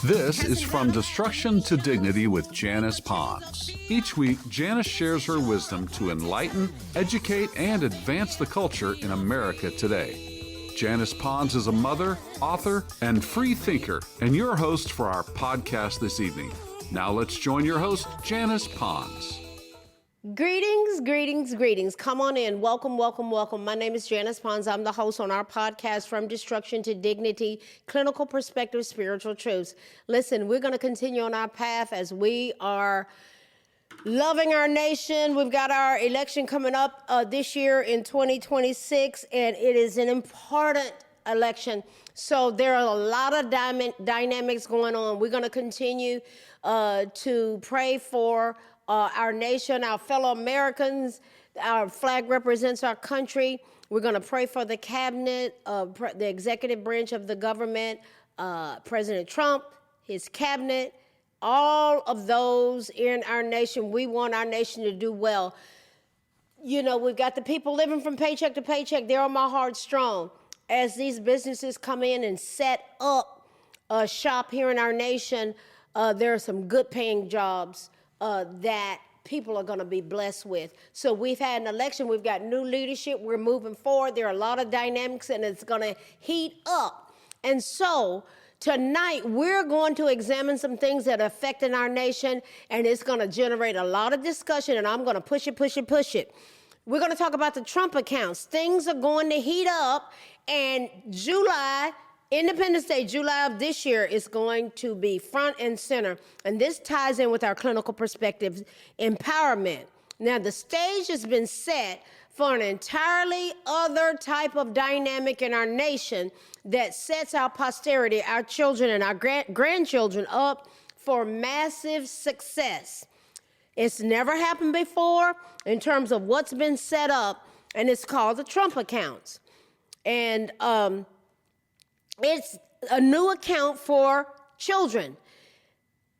This is From Destruction to Dignity with Janice Pons. Each week, Janice shares her wisdom to enlighten, educate, and advance the culture in America today. Janice Pons is a mother, author, and free thinker, and your host for our podcast this evening. Now let's join your host, Janice Pons. Greetings, greetings, greetings. Come on in. Welcome, welcome, welcome. My name is Janice Pons. I'm the host on our podcast, From Destruction to Dignity, Clinical Perspective, Spiritual Truths. Listen, we're going to continue on our path as we are loving our nation. We've got our election coming up this year in 2026, and it is an important election. So there are a lot of dynamics going on. We're going to continue to pray for our nation, our fellow Americans. Our flag represents our country. We're going to pray for the cabinet, the executive branch of the government, President Trump, his cabinet, all of those in our nation. We want our nation to do well. You know, we've got the people living from paycheck to paycheck. They're on my heart strong. As these businesses come in and set up a shop here in our nation, there are some good paying jobs that people are going to be blessed with. So we've had an election. We've got new leadership. We're moving forward. There are a lot of dynamics, and it's going to heat up. And so tonight, we're going to examine some things that are affecting our nation, and it's going to generate a lot of discussion, and I'm going to push it. We're going to talk about the Trump accounts. Things are going to heat up, and Independence Day, July of this year, is going to be front and center. And this ties in with our clinical perspective empowerment. Now, the stage has been set for an entirely other type of dynamic in our nation that sets our posterity, our children and our grandchildren up for massive success. It's never happened before in terms of what's been set up, and it's called the Trump accounts. And it's a new account for children.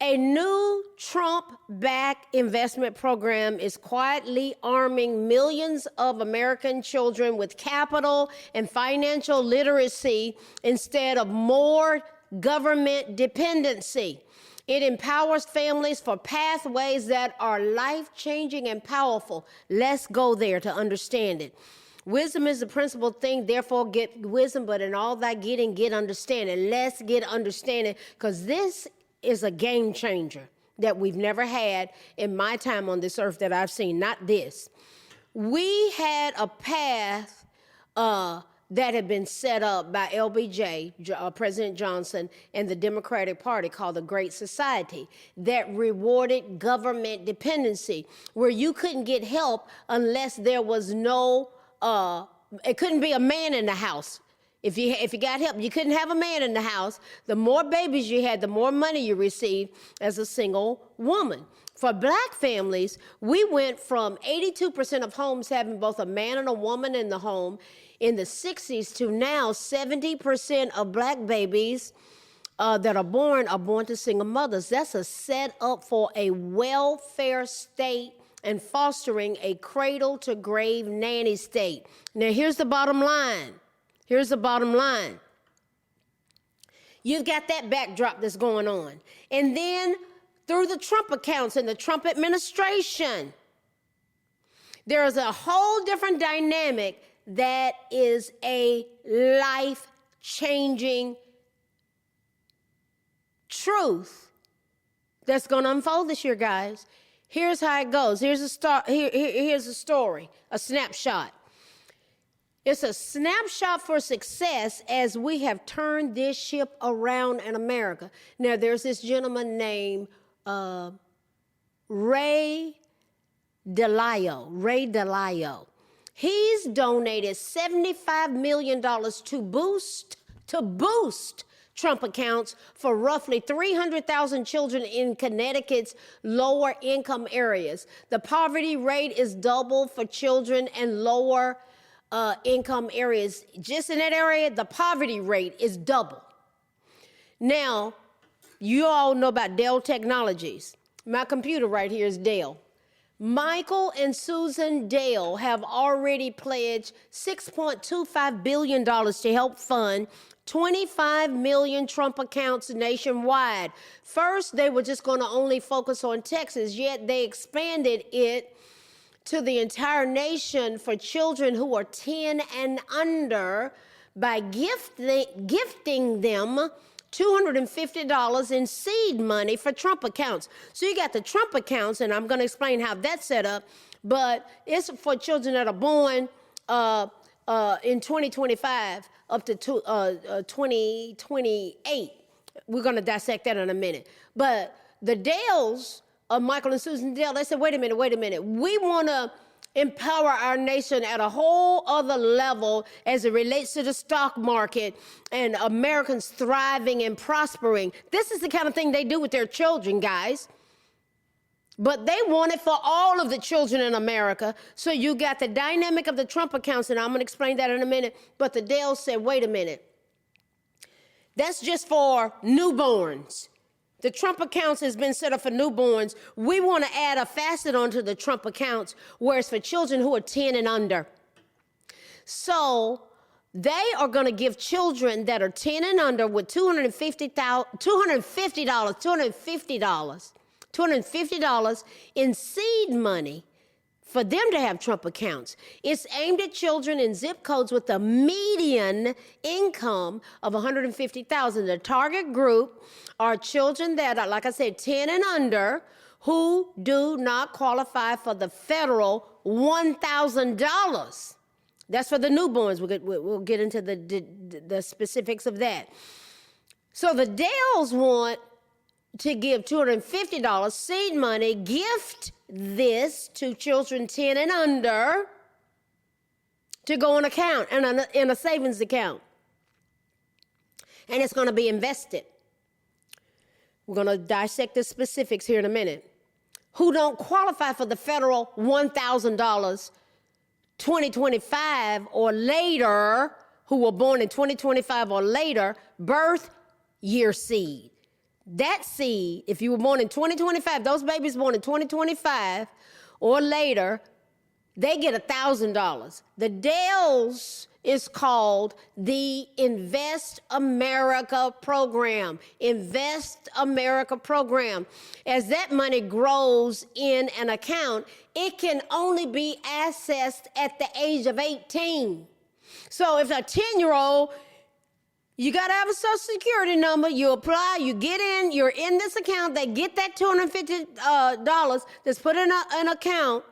A new Trump-backed investment program is quietly arming millions of American children with capital and financial literacy instead of more government dependency. It empowers families for pathways that are life-changing and powerful. Let's go there to understand it. Wisdom is the principal thing, therefore get wisdom, but in all thy getting, get understanding. Let's get understanding, because this is a game changer that we've never had in my time on this earth that I've seen, not this. We had a path that had been set up by LBJ, President Johnson, and the Democratic Party called the Great Society that rewarded government dependency, where you couldn't get help unless there was no it couldn't be a man in the house. If you got help, you couldn't have a man in the house. The more babies you had, the more money you received as a single woman. For black families, we went from 82% of homes having both a man and a woman in the home in the 60s to now 70% of black babies that are born to single mothers. That's a setup for a welfare state and fostering a cradle-to-grave nanny state. Now, here's the bottom line. You've got that backdrop that's going on. And then, through the Trump accounts and the Trump administration, there is a whole different dynamic that is a life-changing truth that's going to unfold this year, guys. Here's how it goes. Here's a story, a snapshot. It's a snapshot for success as we have turned this ship around in America. Now, there's this gentleman named Ray DeLio. He's donated $75 million to boost Trump accounts for roughly 300,000 children in Connecticut's lower income areas. The poverty rate is double for children in lower income areas. Just in that area, the poverty rate is double. Now, you all know about Dell Technologies. My computer right here is Dell. Michael and Susan Dale have already pledged $6.25 billion to help fund 25 million Trump accounts nationwide. First, they were just going to only focus on Texas, yet they expanded it to the entire nation for children who are 10 and under by gifting them $250 in seed money for Trump accounts. So you got the Trump accounts, and I'm going to explain how that's set up, but it's for children that are born in 2025 up to 2028. We're going to dissect that in a minute. But the Dales, Michael and Susan Dale, they said, wait a minute. We want to empower our nation at a whole other level as it relates to the stock market and Americans thriving and prospering. This is the kind of thing they do with their children, guys. But they want it for all of the children in America. So you got the dynamic of the Trump accounts, and I'm going to explain that in a minute. But the Dale said, wait a minute. That's just for newborns. The Trump accounts has been set up for newborns. We want to add a facet onto the Trump accounts where it's for children who are 10 and under. So they are going to give children that are 10 and under with $250 in seed money for them to have Trump accounts. It's aimed at children in zip codes with a median income of $150,000. The target group are children that are, like I said, 10 and under, who do not qualify for the federal $1,000. That's for the newborns. We'll get into the specifics of that. So the Dales want to give $250 seed money, gift this to children 10 and under to go on account and in a savings account. And it's going to be invested. We're going to dissect the specifics here in a minute. Who don't qualify for the federal $1,000 2025 or later, who were born in 2025 or later, birth year seed. That seed, if you were born in 2025, those babies born in 2025 or later, they get $1,000. The Dales is called the Invest America Program. Invest America Program. As that money grows in an account, it can only be accessed at the age of 18. So if a 10-year-old, you got to have a Social Security number. You apply, you get in, you're in this account. They get that $250 that's put in an account.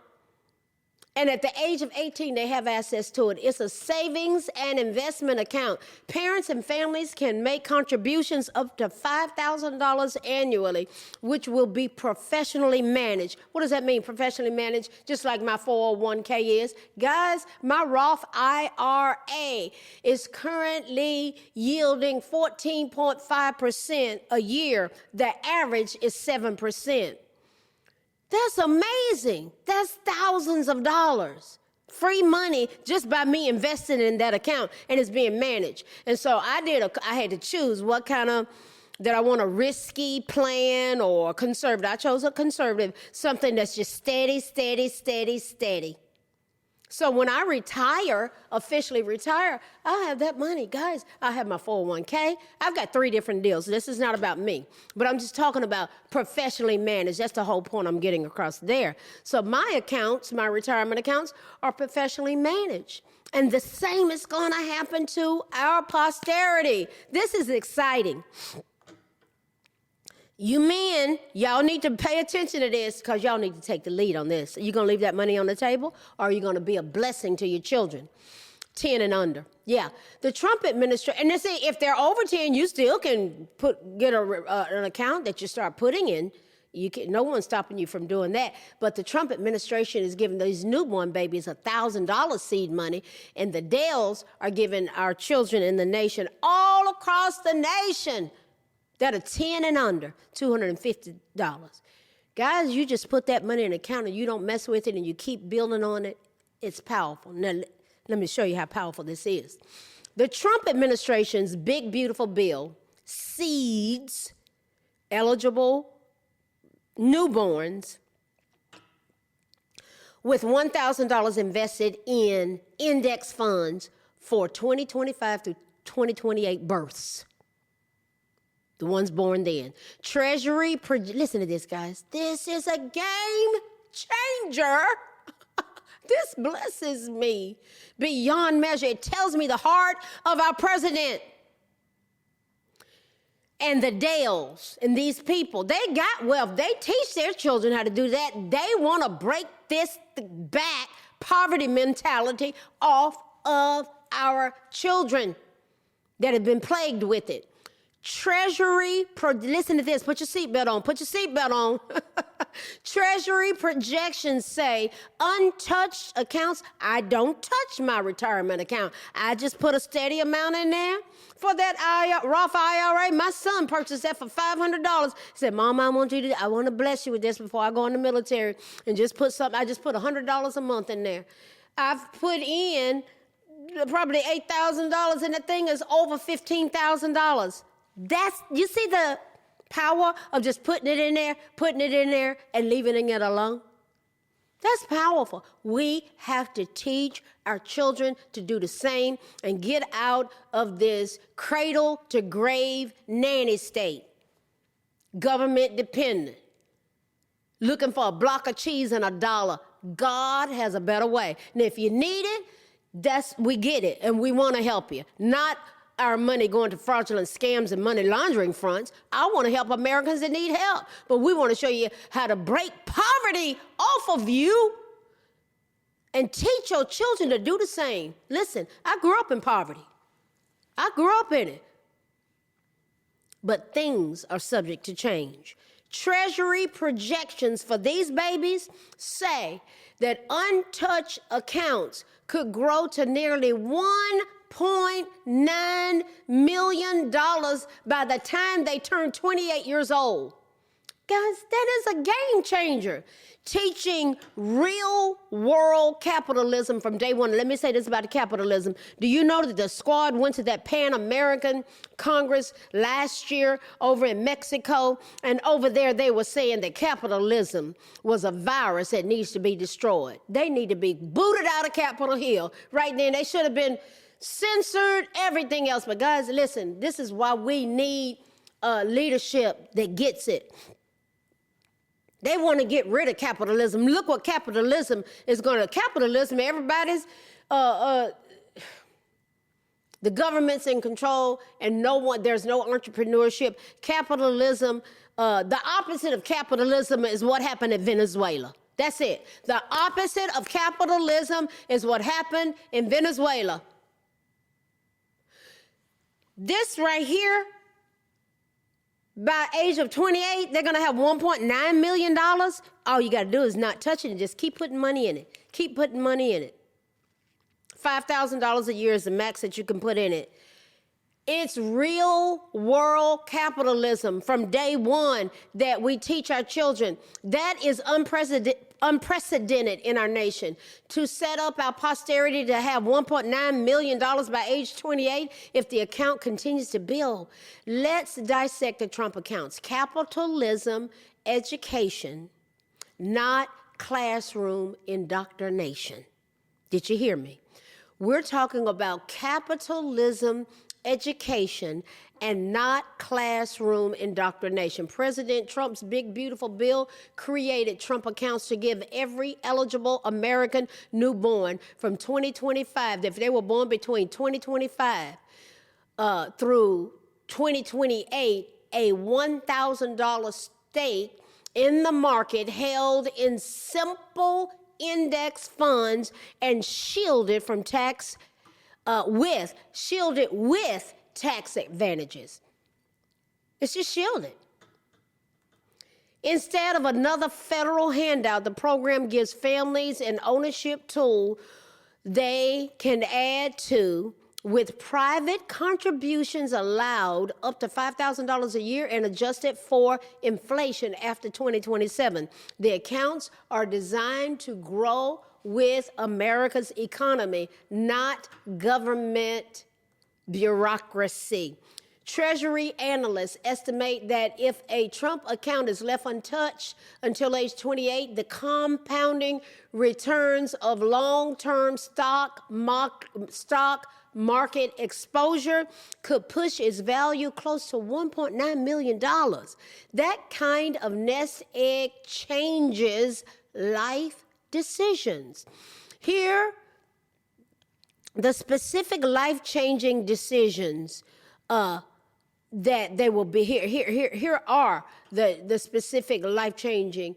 And at the age of 18, they have access to it. It's a savings and investment account. Parents and families can make contributions up to $5,000 annually, which will be professionally managed. What does that mean, professionally managed? Just like my 401k is. Guys, my Roth IRA is currently yielding 14.5% a year. The average is 7%. That's amazing. That's thousands of dollars. Free money just by me investing in that account, and it's being managed. And so I had to choose what kind of, that I want a risky plan or conservative. I chose a conservative, something that's just steady, steady, steady, steady. So when I retire, officially retire, I'll have that money. Guys, I have my 401k. I've got 3 different deals. This is not about me, but I'm just talking about professionally managed. That's the whole point I'm getting across there. So my accounts, my retirement accounts, are professionally managed. And the same is going to happen to our posterity. This is exciting. You men, y'all need to pay attention to this because y'all need to take the lead on this. Are you going to leave that money on the table, or are you going to be a blessing to your children? 10 and under. Yeah. The Trump administration, and they say if they're over 10, you still can get an account that you start putting in. No one's stopping you from doing that. But the Trump administration is giving these newborn babies $1,000 seed money, and the Dales are giving our children in the nation, all across the nation, that are 10 and under, $250. Guys, you just put that money in an account and you don't mess with it and you keep building on it. It's powerful. Now, let me show you how powerful this is. The Trump administration's big, beautiful bill seeds eligible newborns with $1,000 invested in index funds for 2025 through 2028 births. The ones born then. Treasury, listen to this, guys. This is a game changer. This blesses me beyond measure. It tells me the heart of our president. And the Dales and these people, they got wealth. They teach their children how to do that. They want to break this back poverty mentality off of our children that have been plagued with it. Treasury, listen to this, put your seatbelt on, Treasury projections say untouched accounts, I don't touch my retirement account. I just put a steady amount in there. For that Roth IRA, my son purchased that for $500. He said, Mom, I want to bless you with this before I go in the military and just put something. I just put $100 a month in there. I've put in probably $8,000 and that thing is over $15,000. You see the power of just putting it in there and leaving it alone? That's powerful. We have to teach our children to do the same and get out of this cradle to grave nanny state. Government dependent. Looking for a block of cheese and $1. God has a better way. And if you need it, we get it and we want to help you. Not our money going to fraudulent scams and money laundering fronts. I want to help Americans that need help, but we want to show you how to break poverty off of you and teach your children to do the same. Listen, I grew up in poverty. I grew up in it. But things are subject to change. Treasury projections for these babies say that untouched accounts could grow to nearly $1.9 million by the time they turn 28 years old. Guys, that is a game changer. Teaching real world capitalism from day one. Let me say this about capitalism. Do you know that the squad went to that Pan-American Congress last year over in Mexico? And over there they were saying that capitalism was a virus that needs to be destroyed. They need to be booted out of Capitol Hill. Right then, they should have been censored, everything else. But guys, listen, this is why we need leadership that gets it. They want to get rid of capitalism. Look what capitalism is going to. Capitalism, everybody's, the government's in control and there's no entrepreneurship. Capitalism, the opposite of capitalism is what happened in Venezuela. That's it. The opposite of capitalism is what happened in Venezuela. This right here, by age of 28, they're going to have $1.9 million. All you got to do is not touch it and just keep putting money in it. Keep putting money in it. $5,000 a year is the max that you can put in it. It's real world capitalism from day one that we teach our children. That is unprecedented in our nation. To set up our posterity to have $1.9 million by age 28 if the account continues to build. Let's dissect the Trump accounts. Capitalism, education, not classroom indoctrination. Did you hear me? We're talking about capitalism, education, and not classroom indoctrination. President Trump's big, beautiful bill created Trump accounts to give every eligible American newborn from 2025, if they were born between 2025 through 2028, a $1,000 stake in the market held in simple index funds and shielded from tax with tax advantages. It's just shielded. Instead of another federal handout, the program gives families an ownership tool they can add to with private contributions allowed up to $5,000 a year and adjusted for inflation after 2027. The accounts are designed to grow with America's economy, not government bureaucracy. Treasury analysts estimate that if a Trump account is left untouched until age 28, the compounding returns of long-term stock market exposure could push its value close to $1.9 million. That kind of nest egg changes life decisions. Here, the specific life-changing decisions that they will be here are the specific life-changing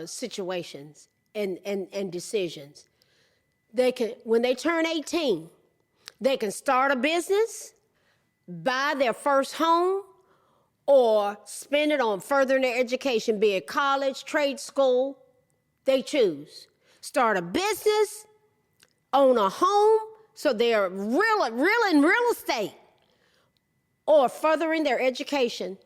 situations and decisions. They can, when they turn 18, they can start a business, buy their first home, or spend it on furthering their education, be it college, trade school. They choose. Start a business, own a home, so they're real in real estate, or furthering their education.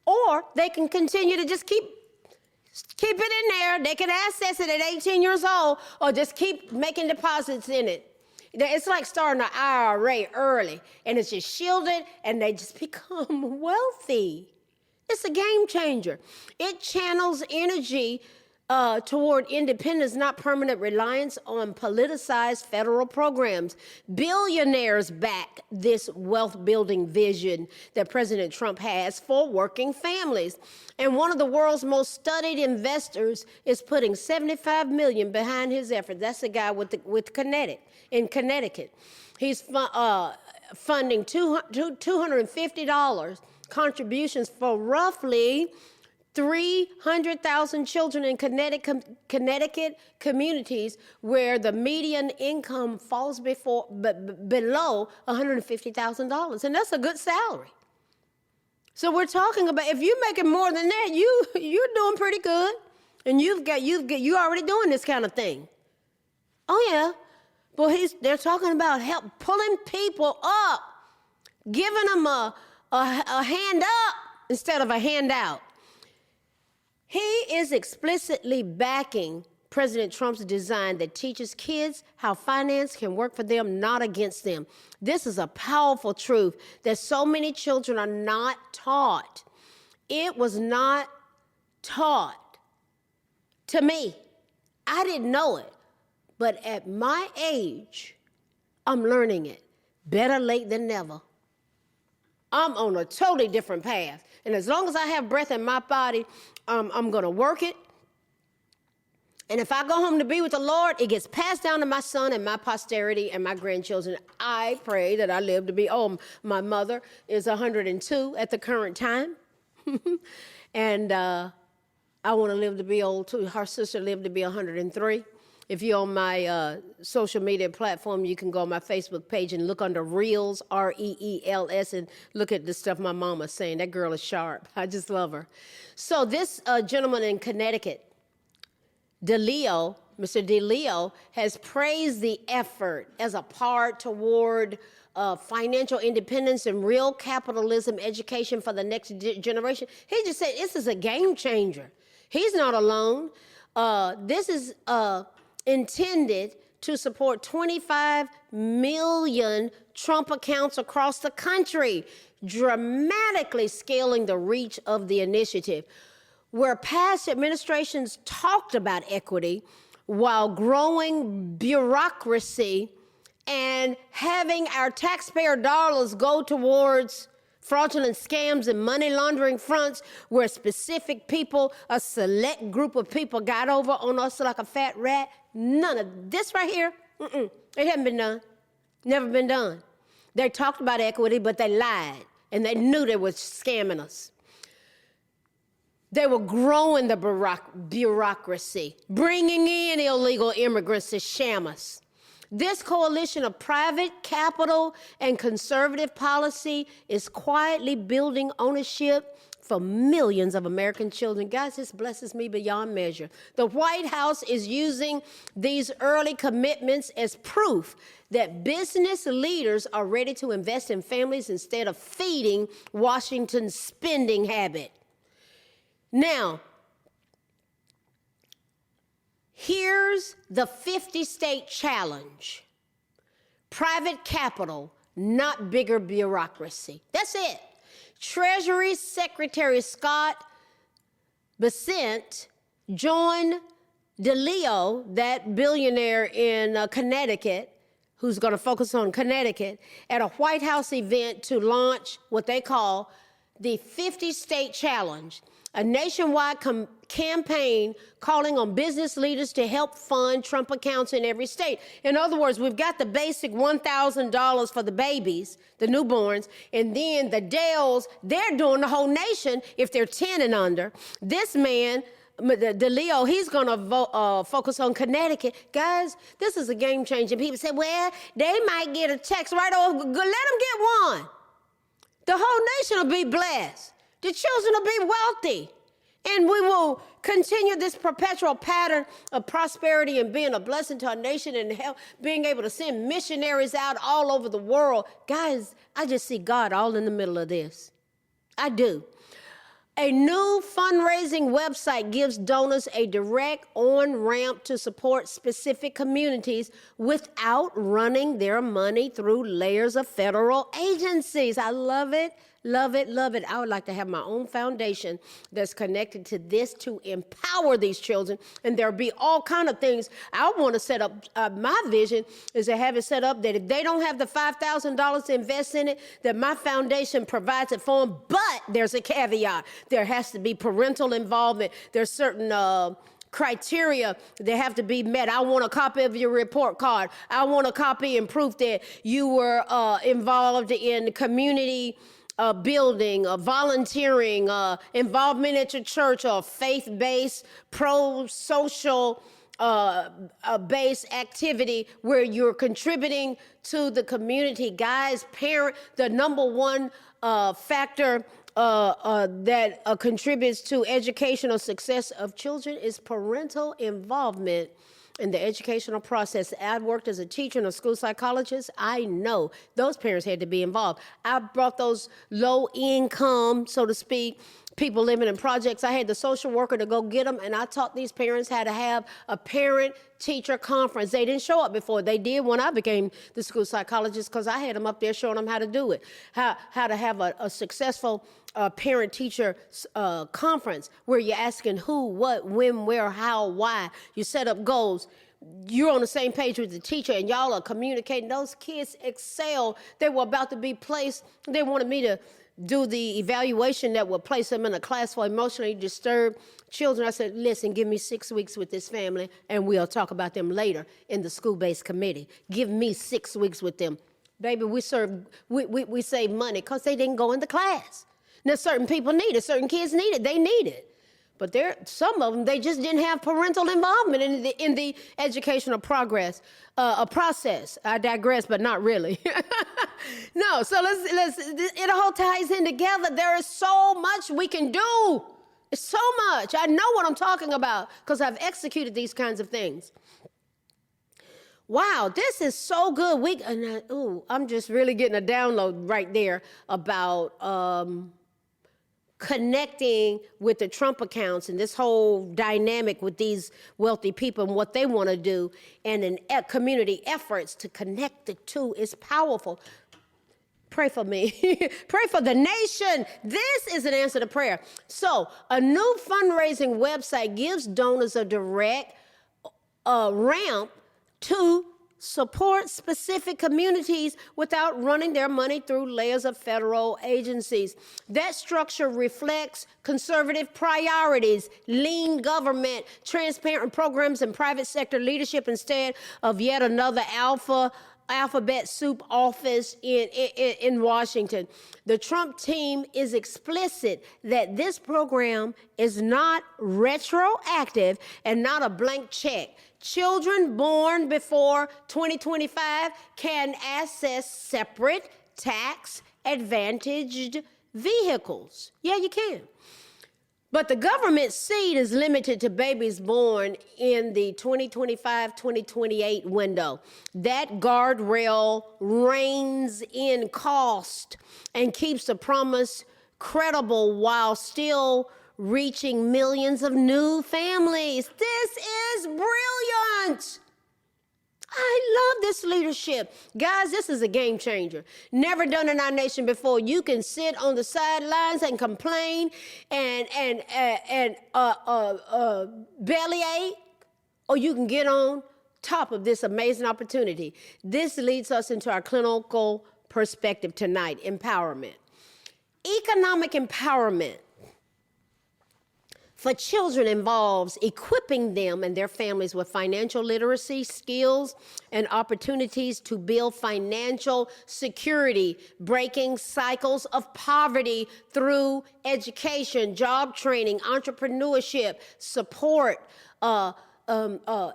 Or they can continue to just keep it in there. They can access it at 18 years old, or just keep making deposits in it. It's like starting an IRA early, and it's just shielded, and they just become wealthy. It's a game changer. It channels energy toward independence, not permanent reliance on politicized federal programs. Billionaires back this wealth-building vision that President Trump has for working families. And one of the world's most studied investors is putting $75 million behind his effort. That's the guy with Connecticut. He's funding $250 contributions for roughly 300,000 children in Connecticut communities where the median income falls below $150,000, and that's a good salary. So we're talking about, if you're making more than that, you're doing pretty good, and you already doing this kind of thing. Oh yeah, but they're talking about help pulling people up, giving them a hand up instead of a handout. He is explicitly backing President Trump's design that teaches kids how finance can work for them, not against them. This is a powerful truth that so many children are not taught. It was not taught to me. I didn't know it. But at my age, I'm learning it. Better late than never. I'm on a totally different path. And as long as I have breath in my body, I'm going to work it. And if I go home to be with the Lord, it gets passed down to my son and my posterity and my grandchildren. I pray that I live to be old. My mother is 102 at the current time. And I want to live to be old, too. Her sister lived to be 103. If you're on my social media platform, you can go on my Facebook page and look under Reels, Reels, and look at the stuff my mama's saying. That girl is sharp. I just love her. So this gentleman in Connecticut, Mr. DeLeo, has praised the effort as a part toward financial independence and real capitalism education for the next generation. He just said this is a game changer. He's not alone. This is intended to support 25 million Trump accounts across the country, dramatically scaling the reach of the initiative. Where past administrations talked about equity while growing bureaucracy and having our taxpayer dollars go towards fraudulent scams and money laundering fronts where specific people, a select group of people got over on us like a fat rat. None of this right here, it hadn't been done. Never been done. They talked about equity, but they lied, and they knew they were scamming us. They were growing the bureaucracy, bringing in illegal immigrants to sham us. This coalition of private capital and conservative policy is quietly building ownership for millions of American children. Guys, this blesses me beyond measure. The White House is using these early commitments as proof that business leaders are ready to invest in families instead of feeding Washington's spending habit. Now, here's the 50-state challenge. Private capital, not bigger bureaucracy. That's it. Treasury Secretary Scott Bessent joined DeLeo, that billionaire in Connecticut, who's going to focus on Connecticut, at a White House event to launch what they call the 50-State Challenge, a nationwide campaign calling on business leaders to help fund Trump accounts in every state. In other words, we've got the basic $1,000 for the babies, the newborns, and then the Dells, they're doing the whole nation if they're 10 and under. This man, DeLeo, he's going to focus on Connecticut. Guys, this is a game changer. People say, well, they might get a text right over. Let them get one. The whole nation will be blessed. The children will be wealthy. And we will continue this perpetual pattern of prosperity and being a blessing to our nation and being able to send missionaries out all over the world. Guys, I just see God all in the middle of this. I do. A new fundraising website gives donors a direct on-ramp to support specific communities without running their money through layers of federal agencies. I love it, love it, love it. I would like to have my own foundation that's connected to this to empower these children. And there'll be all kind of things. I want to set up, my vision is to have it set up that if they don't have the $5,000 to invest in it, that my foundation provides it for them. But there's a caveat. There has to be parental involvement. There's certain criteria that have to be met. I want a copy of your report card. I want a copy and proof that you were involved in community building, volunteering, involvement at your church, or faith-based, pro-social based activity where you're contributing to the community. Guys, the number one factor that contributes to educational success of children is parental involvement in the educational process. I worked as a teacher and a school psychologist. I know those parents had to be involved. I brought those low income, so to speak, people living in projects. I had the social worker to go get them, and I taught these parents how to have a parent-teacher conference. They didn't show up before. They did when I became the school psychologist, because I had them up there showing them how to do it, how to have a successful parent-teacher conference where you're asking who, what, when, where, how, why. You set up goals. You're on the same page with the teacher, and y'all are communicating. Those kids excel. They were about to be placed. They wanted me to do the evaluation that would place them in a class for emotionally disturbed children. I said, listen, give me 6 weeks with this family, and we'll talk about them later in the school-based committee. Give me 6 weeks with them. Baby, we save money because they didn't go into class. Now, certain people need it. Certain kids need it. They need it. But some of them, they just didn't have parental involvement in the educational process. I digress, but not really. No, so it all ties in together. There is so much we can do. It's so much. I know what I'm talking about because I've executed these kinds of things. Wow, this is so good. I'm just really getting a download right there about connecting with the Trump accounts and this whole dynamic with these wealthy people and what they want to do, and in community efforts to connect the two is powerful. Pray for me. Pray for the nation. This is an answer to prayer. So a new fundraising website gives donors a direct ramp to support specific communities without running their money through layers of federal agencies. That structure reflects conservative priorities, lean government, transparent programs, and private sector leadership instead of yet another alphabet soup office in Washington. The Trump team is explicit that this program is not retroactive and not a blank check. Children born before 2025 can access separate tax-advantaged vehicles. Yeah, you can. But the government seed is limited to babies born in the 2025-2028 window. That guardrail reins in cost and keeps the promise credible while still reaching millions of new families. This is brilliant. I love this leadership. Guys, this is a game changer. Never done in our nation before. You can sit on the sidelines and complain and bellyache, or you can get on top of this amazing opportunity. This leads us into our clinical perspective tonight, empowerment. Economic empowerment for children involves equipping them and their families with financial literacy, skills, and opportunities to build financial security, breaking cycles of poverty through education, job training, entrepreneurship, support,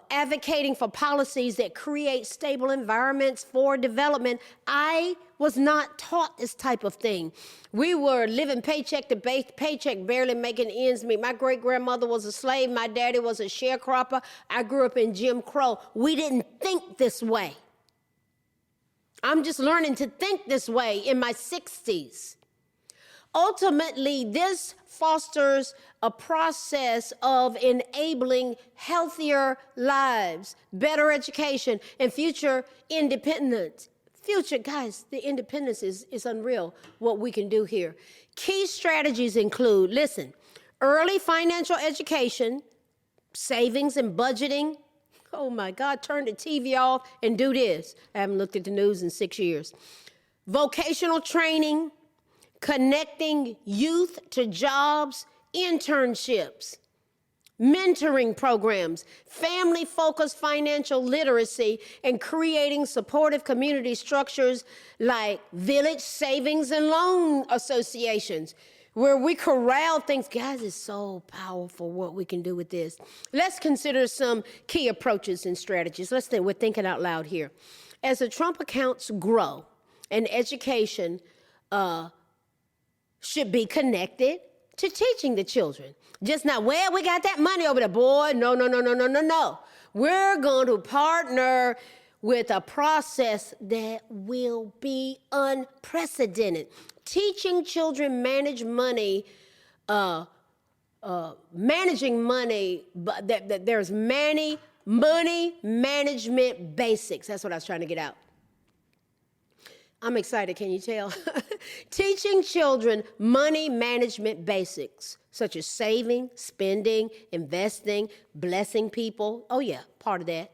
advocating for policies that create stable environments for development. I was not taught this type of thing. We were living paycheck to paycheck, barely making ends meet. My great-grandmother was a slave. My daddy was a sharecropper. I grew up in Jim Crow. We didn't think this way. I'm just learning to think this way in my 60s. Ultimately, this fosters a process of enabling healthier lives, better education, and future independence. Guys, the independence is unreal, what we can do here. Key strategies include, listen, early financial education, savings and budgeting. Oh my God, turn the TV off and do this. I haven't looked at the news in 6 years. Vocational training, connecting youth to jobs, internships, mentoring programs, family-focused financial literacy, and creating supportive community structures like village savings and loan associations, where we corral things. Guys, it's so powerful what we can do with this. Let's consider some key approaches and strategies. Let's think. We're thinking out loud here. As the Trump accounts grow and education should be connected to teaching the children. Just not, well, we got that money over there, boy. No. We're going to partner with a process that will be unprecedented. Teaching children managing money, but there's many money management basics. That's what I was trying to get out. I'm excited, can you tell? Teaching children money management basics, such as saving, spending, investing, blessing people. Oh yeah, part of that.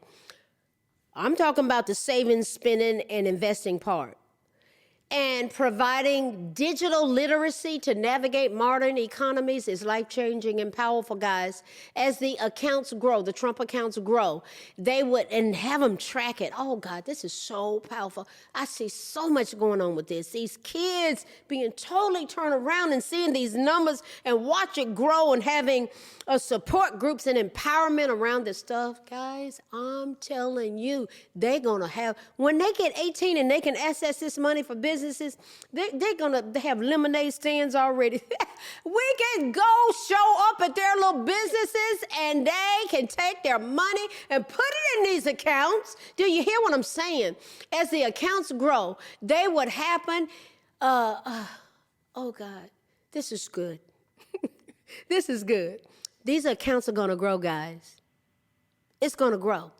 I'm talking about the saving, spending, and investing part. And providing digital literacy to navigate modern economies is life-changing and powerful, guys. As the accounts grow, the Trump accounts grow, they would, and have them track it. Oh, God, this is so powerful. I see so much going on with this. These kids being totally turned around and seeing these numbers and watch it grow and having support groups and empowerment around this stuff. Guys, I'm telling you, they're going to have, when they get 18 and they can access this money for businesses, they're going to have lemonade stands already. We can go show up at their little businesses and they can take their money and put it in these accounts. Do you hear what I'm saying? As the accounts grow, they would happen. Oh, God, this is good. This is good. These accounts are going to grow, guys. It's going to grow.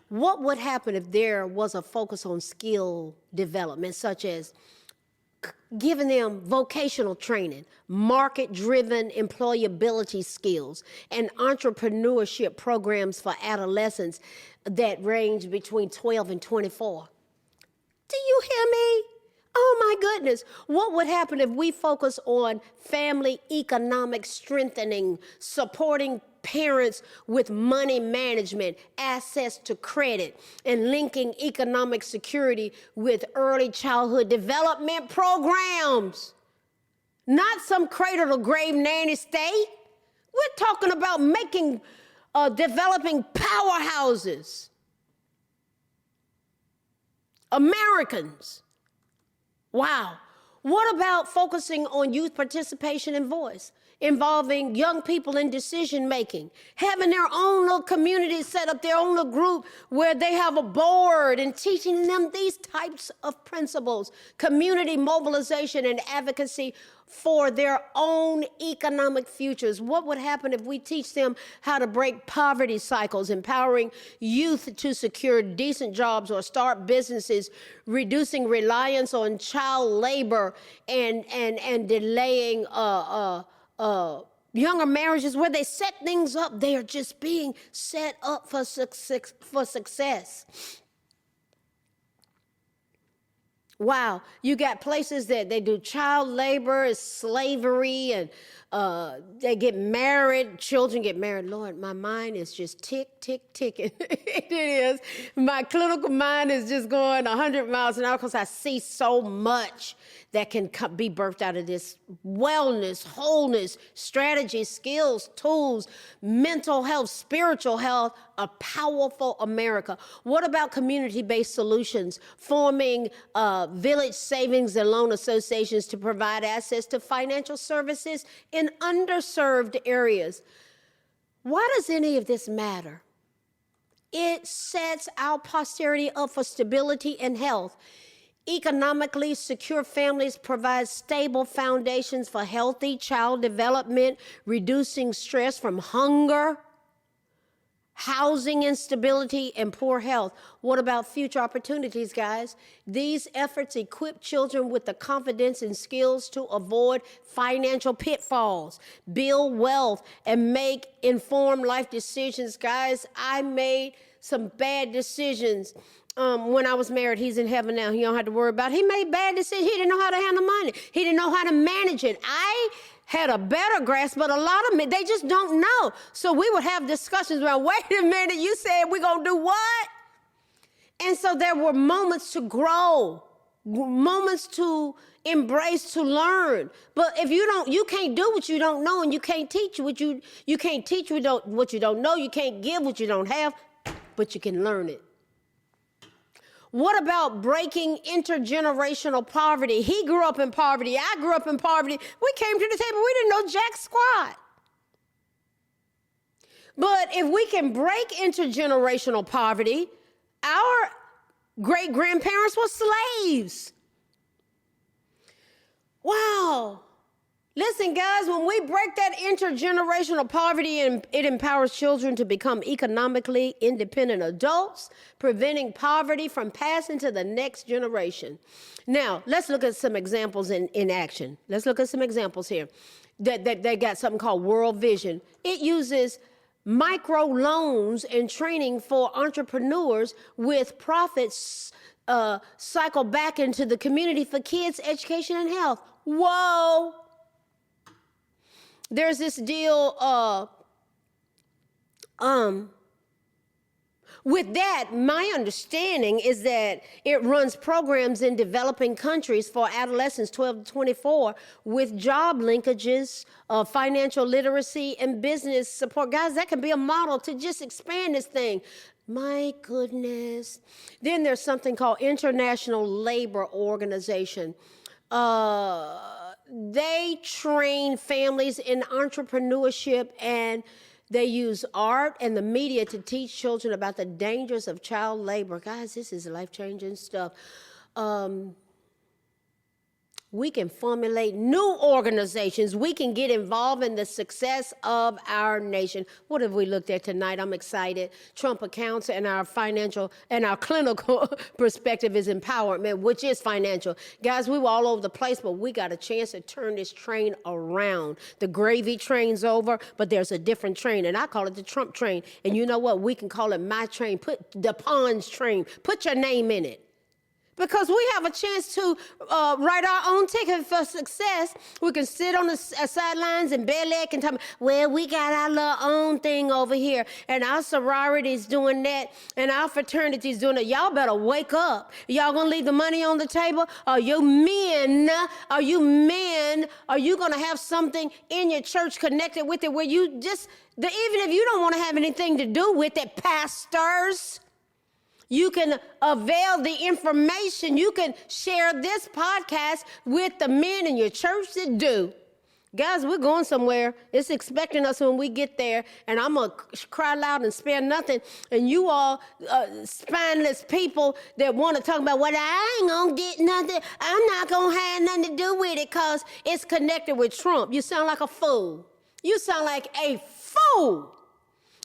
What would happen if there was a focus on skill development, such as giving them vocational training, market-driven employability skills, and entrepreneurship programs for adolescents that range between 12 and 24? Do you hear me? Oh, my goodness. What would happen if we focus on family economic strengthening, supporting parents with money management, access to credit, and linking economic security with early childhood development programs? Not some cradle to grave nanny state. We're talking about making, developing powerhouses. Americans. Wow. What about focusing on youth participation and voice? involving young people in decision making, having their own little community set up, their own little group where they have a board and teaching them these types of principles, community mobilization and advocacy for their own economic futures. What would happen if we teach them how to break poverty cycles, empowering youth to secure decent jobs or start businesses, reducing reliance on child labor and delaying younger marriages where they set things up. They are just being set up for success. Wow, you got places that they do child labor, slavery, and they get married, children get married. Lord, my mind is just ticking. It is. My clinical mind is just going 100 miles an hour because I see so much that can be birthed out of this wellness, wholeness, strategy, skills, tools, mental health, spiritual health, a powerful America. What about community-based solutions, forming village savings and loan associations to provide access to financial services in underserved areas? Why does any of this matter? It sets our posterity up for stability and health. Economically secure families provide stable foundations for healthy child development, reducing stress from hunger, housing instability, and poor health. What about future opportunities, guys? These efforts equip children with the confidence and skills to avoid financial pitfalls, build wealth, and make informed life decisions. Guys, I made some bad decisions. When I was married. He's in heaven now. He don't have to worry about it. He made bad decisions. He didn't know how to handle money. He didn't know how to manage it. I had a better grasp, but a lot of them, they just don't know. So we would have discussions around, wait a minute, you said we're going to do what? And so there were moments to grow, moments to embrace, to learn. But if you can't do what you don't know, and you can't teach what you can't teach what you don't know. You can't give what you don't have, but you can learn it. What about breaking intergenerational poverty? He grew up in poverty. I grew up in poverty. We came to the table. We didn't know jack squat. But if we can break intergenerational poverty, our great-grandparents were slaves. Wow. Listen, guys, when we break that intergenerational poverty, it empowers children to become economically independent adults, preventing poverty from passing to the next generation. Now, let's look at some examples in action. Let's look at some examples here. They got something called World Vision. It uses micro loans and training for entrepreneurs with profits cycle back into the community for kids' education and health. Whoa. There's this deal, with that, my understanding is that it runs programs in developing countries for adolescents 12 to 24 with job linkages, financial literacy, and business support. Guys, that can be a model to just expand this thing. My goodness. Then there's something called International Labor Organization. They train families in entrepreneurship, and they use art and the media to teach children about the dangers of child labor. Guys, this is life-changing stuff. We can formulate new organizations. We can get involved in the success of our nation. What have we looked at tonight? I'm excited. Trump accounts and our financial and our clinical perspective is empowerment, which is financial. Guys, we were all over the place, but we got a chance to turn this train around. The gravy train's over, but there's a different train, and I call it the Trump train. And you know what? We can call it my train. Put the Pond's train. Put your name in it. Because we have a chance to write our own ticket for success. We can sit on the sidelines and bare leg and talk, well, we got our little own thing over here, and our sorority's doing that, and our fraternity's doing it. Y'all better wake up. Y'all gonna leave the money on the table? Are you men? Are you gonna have something in your church connected with it where you just, even if you don't want to have anything to do with it, pastors, you can avail the information. You can share this podcast with the men in your church that do. Guys, we're going somewhere. It's expecting us when we get there, and I'm going to cry loud and spare nothing. And you all spineless people that want to talk about, well, I ain't going to get nothing. I'm not going to have nothing to do with it because it's connected with Trump. You sound like a fool. You sound like a fool.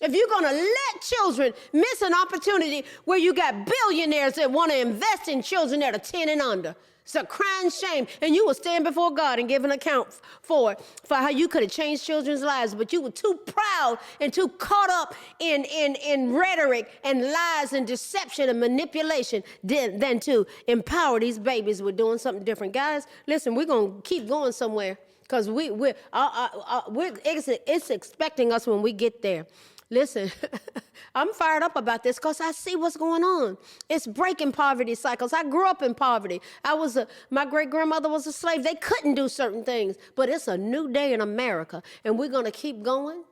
If you're going to let children miss an opportunity where you got billionaires that want to invest in children that are 10 and under, it's a crying shame. And you will stand before God and give an account for how you could have changed children's lives, but you were too proud and too caught up in rhetoric and lies and deception and manipulation than to empower these babies with doing something different. Guys, listen, we're going to keep going somewhere because it's expecting us when we get there. Listen, I'm fired up about this because I see what's going on. It's breaking poverty cycles. I grew up in poverty. My great-grandmother was a slave. They couldn't do certain things, but it's a new day in America, and we're going to keep going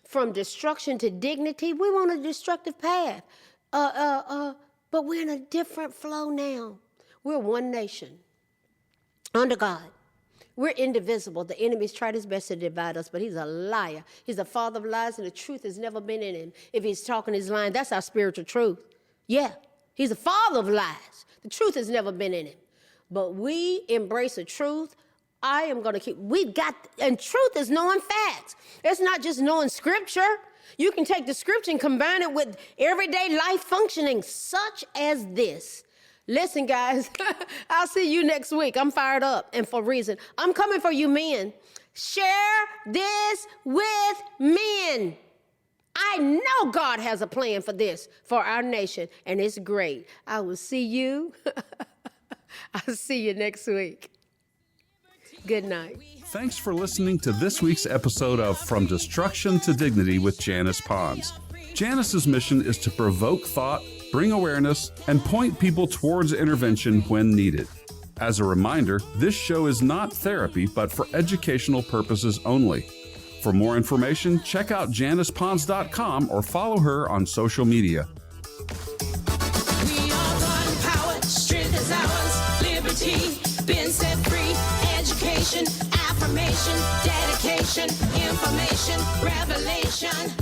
from destruction to dignity. We want a destructive path, but we're in a different flow now. We're one nation under God. We're indivisible. The enemy's tried his best to divide us, but he's a liar. He's a father of lies, and the truth has never been in him. If he's talking, he's lying. That's our spiritual truth. Yeah, he's a father of lies. The truth has never been in him. But we embrace the truth. And truth is knowing facts. It's not just knowing scripture. You can take the scripture and combine it with everyday life functioning, such as this. Listen, guys, I'll see you next week. I'm fired up, and for a reason. I'm coming for you men. Share this with men. I know God has a plan for this, for our nation, and it's great. I will see you. I'll see you next week. Good night. Thanks for listening to this week's episode of From Destruction to Dignity with Janice Pons. Janice's mission is to provoke thought, bring awareness, and point people towards intervention when needed. As a reminder, this show is not therapy, but for educational purposes only. For more information, check out JanicePons.com or follow her on social media. We are one power, strength is ours, liberty, been set free, education, affirmation, dedication, information, revelation.